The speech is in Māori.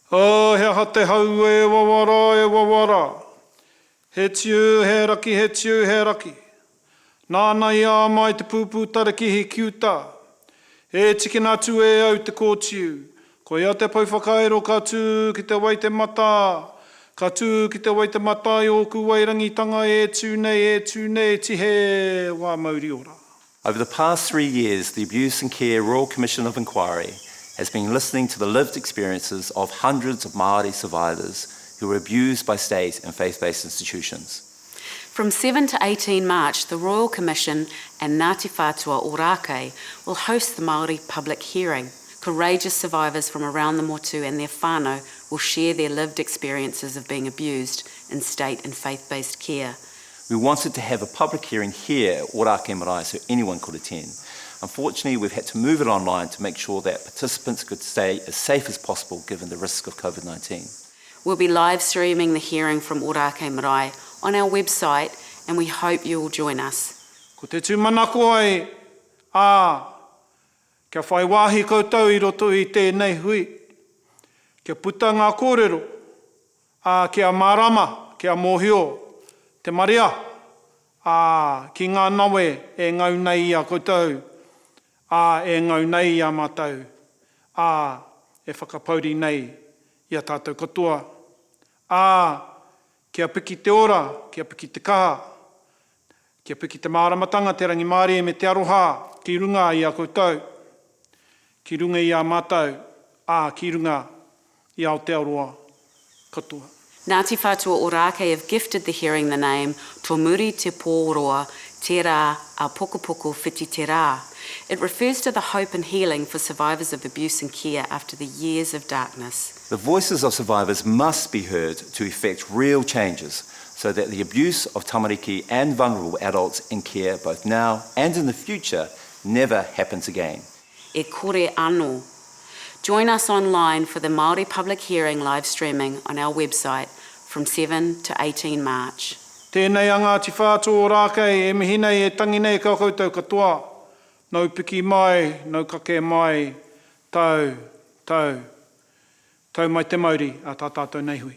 He aha te hau e wawara. He tiu, he raki, he tiu, he raki. Nāna ia mai te pūpū taraki he kiuta. He tiki nā tu e au te kōtiu. Ko ia te pauwhakaero ka tū ki te wai te mata. Ka tū ki te wai te mata i oku wairangitanga e tū nei tihe wā mauri ora. Over the past 3 years, the Abuse and Care Royal Commission of Inquiry has been listening to the lived experiences of hundreds of Māori survivors who were abused by state and faith-based institutions. From 7 to 18 March, the Royal Commission and Ngāti Whātua Ōrākei will host the Māori public hearing. Courageous survivors from around the motu and their whānau will share their lived experiences of being abused in state and faith-based care. We wanted to have a public hearing here at Ōrākei Marae so anyone could attend. Unfortunately, we've had to move it online to make sure that participants could stay as safe as possible given the risk of COVID-19. We'll be live streaming the hearing from Ōrākei Marae on our website, and we hope you will join us. Ko te tūmanako ai, kia whai wāhi koutou i roto i tēnei hui. Kia puta ngā kōrero, kia marama, kia mōhio, te maria, ki ngā nawe e ngau nei a koutou, e ngau nei a mātou, e whakapauri nei i a tātou katoa. Kia piki te ora, kia piki te kaha, kia piki te māramatanga, te rangi Māori me te aroha, ki runga i a koutou, ki runga i a mātou, ki runga i Aotearoa katoa. Ngāti Whātua Ōrākei have gifted the hearing the name Tomuri Te Pōroa Te Rā a Pokopoko Whiti Te Rā. It refers to the hope and healing for survivors of abuse and care after the years of darkness. The voices of survivors must be heard to effect real changes so that the abuse of tamariki and vulnerable adults in care both now and in the future never happens again. E kore anō. Join us online for the Māori public hearing live streaming on our website from 7 to 18 March. Tēnei a Ngāti Whātua Ōrākei, e mihi nei e tangi nei ka koutou katoa. Nau piki mai, nau kake mai, tau mai te mauri a tā tātou nei hui.